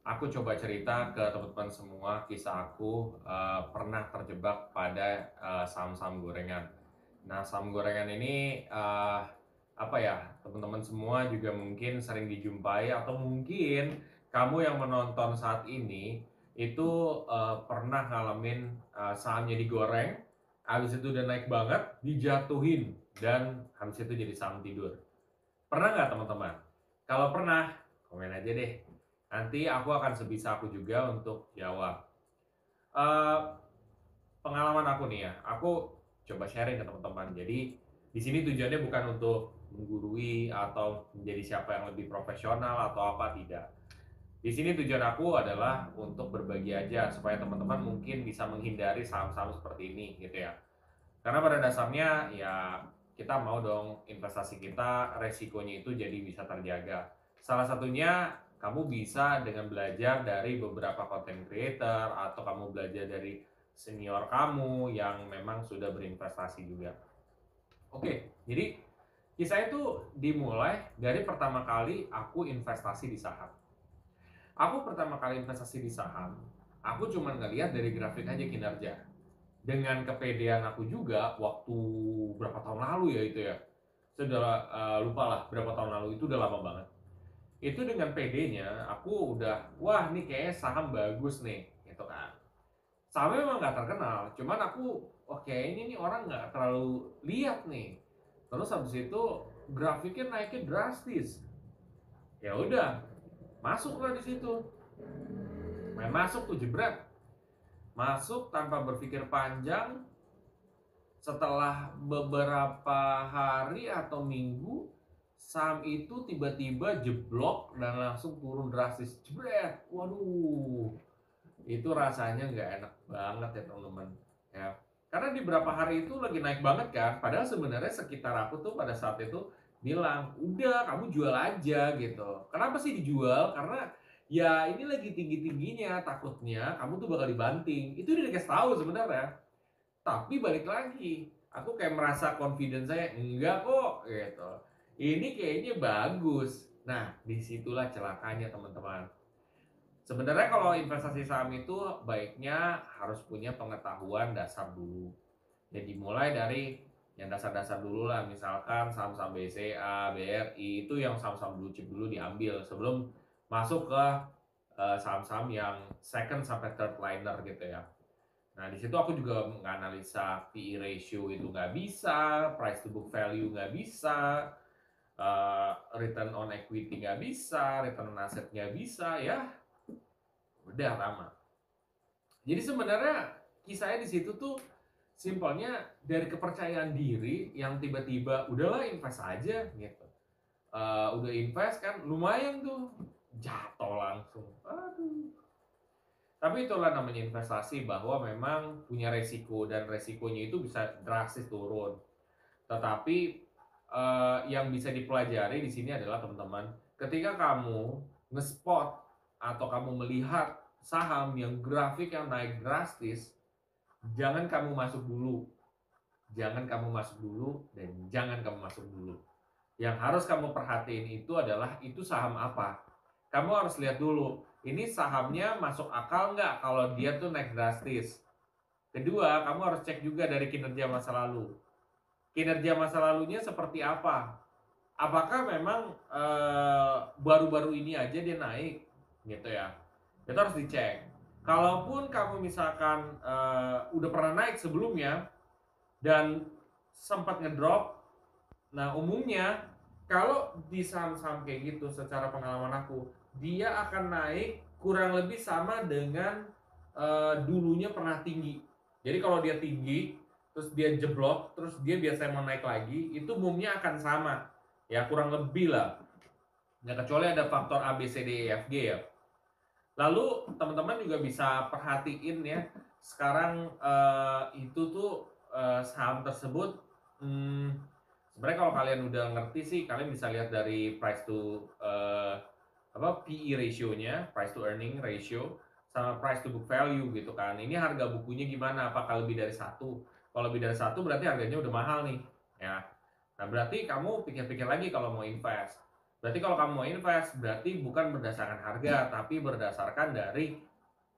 aku coba cerita ke teman-teman semua kisah aku, pernah terjebak pada, saham-saham gorengan. Nah, saham gorengan ini, apa ya, teman-teman semua juga mungkin sering dijumpai atau mungkin kamu yang menonton saat ini itu, pernah ngalamin, sahamnya digoreng, habis itu udah naik banget, dijatuhin, dan habis itu jadi saham tidur. Pernah nggak teman-teman? Kalau pernah, komen aja deh. Nanti aku akan sebisa aku juga untuk jawab. Eee, Pengalaman aku nih ya, aku coba sharing ke teman-teman. Jadi, di sini tujuannya bukan untuk menggurui atau menjadi siapa yang lebih profesional atau apa, tidak. Di sini tujuan aku adalah untuk berbagi aja supaya teman-teman mungkin bisa menghindari saham-saham seperti ini gitu ya. Karena pada dasarnya ya kita mau dong investasi kita resikonya itu jadi bisa terjaga. Salah satunya kamu bisa dengan belajar dari beberapa content creator atau kamu belajar dari senior kamu yang memang sudah berinvestasi juga. Oke, jadi kisah itu dimulai dari pertama kali aku investasi di saham. Aku pertama kali investasi di saham, aku cuma ngelihat dari grafik aja kinerja. Dengan kepedean aku juga waktu berapa tahun lalu ya itu ya, sudah, lupa lah berapa tahun lalu, itu udah lama banget. Itu dengan pedenya aku udah, "Wah nih kayaknya saham bagus nih," gitu kan. Sahamnya memang nggak terkenal, cuman aku, "Oh kayaknya nih orang nggak terlalu lihat nih." Terus habis itu grafiknya naiknya drastis. Ya udah, masuklah di situ. Main masuk tuh jebret, masuk tanpa berpikir panjang. Setelah beberapa hari atau minggu, saham itu tiba-tiba jeblok dan langsung turun drastis, jebret. Waduh, itu rasanya nggak enak banget ya teman-teman, ya. Karena di beberapa hari itu lagi naik banget kan, padahal sebenarnya sekitar aku tuh pada saat itu bilang, "Udah kamu jual aja," gitu. Kenapa sih dijual? Karena ya ini lagi tinggi-tingginya, takutnya kamu tuh bakal dibanting. Itu udah dikasih tahu sebenarnya. Tapi balik lagi, aku kayak merasa confidence saya, "Enggak kok," gitu. "Ini kayaknya bagus." Nah, disitulah celakanya teman-teman. Sebenarnya kalau investasi saham itu baiknya harus punya pengetahuan dasar dulu. Jadi mulai dari yang dasar-dasar dulu lah, misalkan saham-saham BCA, BRI, itu yang saham-saham blue chip dulu diambil sebelum masuk ke, saham-saham yang second sampai third liner gitu ya. Nah, di situ aku juga menganalisa PE ratio itu nggak bisa, price to book value nggak bisa, return on equity nggak bisa, return on asset nggak bisa, ya udah lama. Jadi sebenarnya kisahnya di situ tuh simpelnya dari kepercayaan diri yang tiba-tiba udahlah invest aja gitu. Udah invest kan lumayan tuh, jatuh langsung. Aduh. Tapi itulah namanya investasi bahwa memang punya resiko dan resikonya itu bisa drastis turun. Tetapi, yang bisa dipelajari di sini adalah teman-teman, ketika kamu nge-spot atau kamu melihat saham yang grafik yang naik drastis, jangan kamu masuk dulu, jangan kamu masuk dulu, dan jangan kamu masuk dulu. Yang harus kamu perhatiin itu adalah itu saham apa. Kamu harus lihat dulu, ini sahamnya masuk akal nggak kalau dia tuh naik drastis. Kedua, kamu harus cek juga dari kinerja masa lalu. Kinerja masa lalunya seperti apa? Apakah memang baru-baru ini aja dia naik, gitu ya? Itu harus dicek. Kalaupun kamu misalkan udah pernah naik sebelumnya dan sempat ngedrop, nah umumnya kalau di saham-saham kayak gitu secara pengalaman aku, dia akan naik kurang lebih sama dengan dulunya pernah tinggi. Jadi kalau dia tinggi, terus dia jeblok, terus dia biasanya mau naik lagi, itu umumnya akan sama. Ya kurang lebih lah. Ya kecuali ada faktor A, B, C, D, E, F, G ya. Lalu teman-teman juga bisa perhatiin ya, sekarang itu tuh saham tersebut, sebenarnya kalau kalian udah ngerti sih, kalian bisa lihat dari price to apa PE ratio-nya, price to earning ratio, sama price to book value gitu kan. Ini harga bukunya gimana? Apakah lebih dari satu? Kalau lebih dari satu berarti harganya udah mahal nih, ya. Nah berarti kamu pikir-pikir lagi kalau mau invest. Berarti kalau kamu mau invest, berarti bukan berdasarkan harga, tapi berdasarkan dari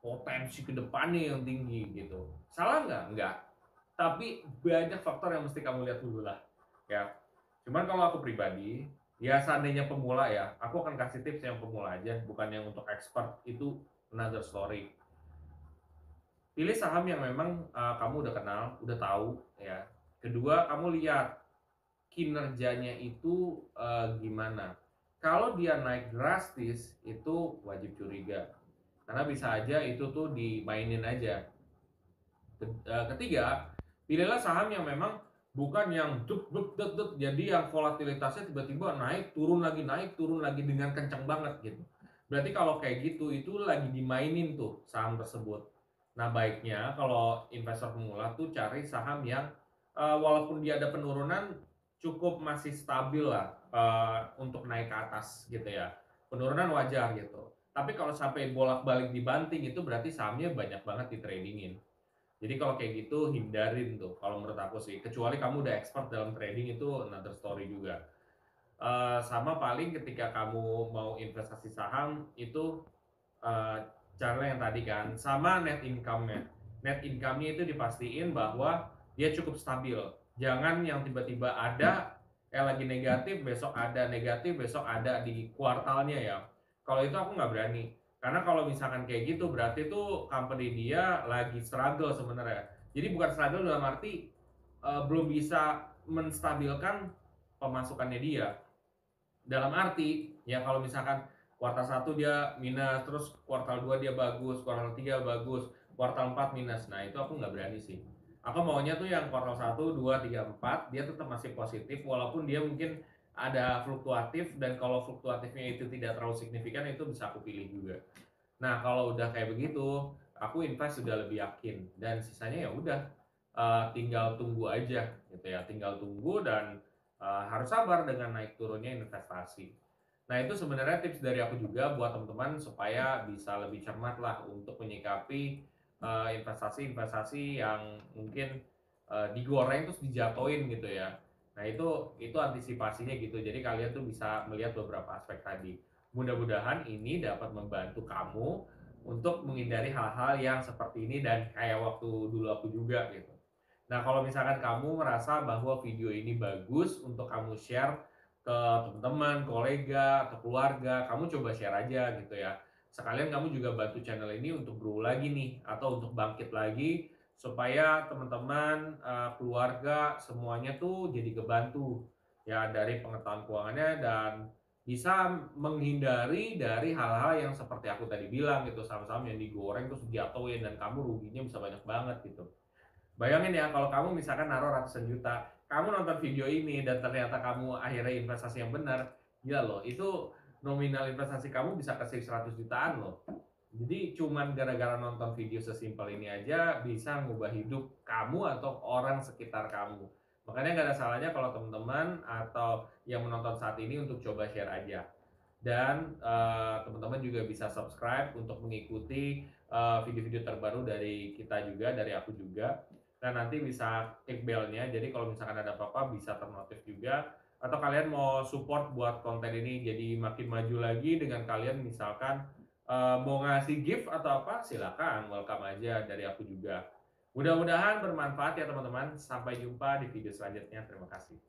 potensi ke depannya yang tinggi gitu. Salah nggak? Nggak. Tapi banyak faktor yang mesti kamu lihat dulu lah, ya. Cuman kalau aku pribadi, ya seandainya pemula ya, aku akan kasih tips yang pemula aja, bukan yang untuk expert, itu another story. Pilih saham yang memang kamu udah kenal, udah tahu, ya. Kedua, kamu lihat kinerjanya itu gimana. Kalau dia naik drastis, itu wajib curiga. Karena bisa aja itu tuh dimainin aja. Ketiga, pilihlah saham yang memang bukan yang duk duk duk duk, jadi yang volatilitasnya tiba-tiba naik turun lagi dengan kencang banget gitu. Berarti kalau kayak gitu itu lagi dimainin tuh saham tersebut. Nah, baiknya kalau investor pemula tuh cari saham yang walaupun dia ada penurunan cukup masih stabil lah untuk naik ke atas gitu ya. Penurunan wajar gitu. Tapi kalau sampai bolak-balik dibanting itu berarti sahamnya banyak banget di tradingin. Jadi kalau kayak gitu hindarin tuh kalau menurut aku sih. Kecuali kamu udah expert dalam trading, itu another story juga. Sama paling ketika kamu mau investasi saham itu eh, cara yang tadi kan, sama net income-nya. Net income-nya itu dipastiin bahwa dia cukup stabil. Jangan yang tiba-tiba ada lagi negatif, besok ada negatif, besok ada di kuartalnya ya. Kalau itu aku nggak berani. Karena kalau misalkan kayak gitu berarti tuh company dia lagi struggle sebenarnya. Jadi bukan struggle dalam arti belum bisa menstabilkan pemasukannya dia. Dalam arti ya kalau misalkan kuartal 1 dia minus, terus kuartal 2 dia bagus, kuartal 3 bagus, kuartal 4 minus. Nah, itu aku nggak berani sih. Aku maunya tuh yang kuartal 1, 2, 3, 4 dia tetap masih positif walaupun dia mungkin ada fluktuatif, dan kalau fluktuatifnya itu tidak terlalu signifikan itu bisa aku pilih juga. Nah, kalau udah kayak begitu, aku invest sudah lebih yakin, dan sisanya ya udah tinggal tunggu aja gitu ya, tinggal tunggu dan harus sabar dengan naik turunnya investasi. Nah, itu sebenarnya tips dari aku juga buat teman-teman supaya bisa lebih cermat lah untuk menyikapi investasi-investasi yang mungkin digoreng terus dijatoin gitu ya. Nah, itu antisipasinya gitu. Jadi kalian tuh bisa melihat beberapa aspek tadi. Mudah-mudahan ini dapat membantu kamu untuk menghindari hal-hal yang seperti ini dan kayak waktu dulu aku juga gitu. Nah, kalau misalkan kamu merasa bahwa video ini bagus untuk kamu share ke teman-teman, kolega, atau keluarga, kamu coba share aja gitu ya. Sekalian kamu juga bantu channel ini untuk grow lagi nih, atau untuk bangkit lagi, supaya teman-teman, keluarga, semuanya tuh jadi kebantu ya dari pengetahuan keuangannya, dan bisa menghindari dari hal-hal yang seperti aku tadi bilang gitu, saham-saham yang digoreng terus dijatuhin dan kamu ruginya bisa banyak banget gitu. Bayangin ya kalau kamu misalkan naruh ratusan juta, kamu nonton video ini dan ternyata kamu akhirnya investasi yang benar, gila loh, itu nominal investasi kamu bisa ke 100 jutaan loh. Jadi cuman gara-gara nonton video sesimpel ini aja bisa ngubah hidup kamu atau orang sekitar kamu. Makanya nggak ada salahnya kalau teman-teman atau yang menonton saat ini untuk coba share aja. Dan teman-teman juga bisa subscribe untuk mengikuti video-video terbaru dari kita juga, dari aku juga. Dan nanti bisa klik bellnya, jadi kalau misalkan ada apa-apa bisa ternotif juga. Atau kalian mau support buat konten ini jadi makin maju lagi dengan kalian misalkan mau ngasih gift atau apa, silakan, welcome aja dari aku juga. Mudah-mudahan bermanfaat ya teman-teman. Sampai jumpa di video selanjutnya. Terima kasih.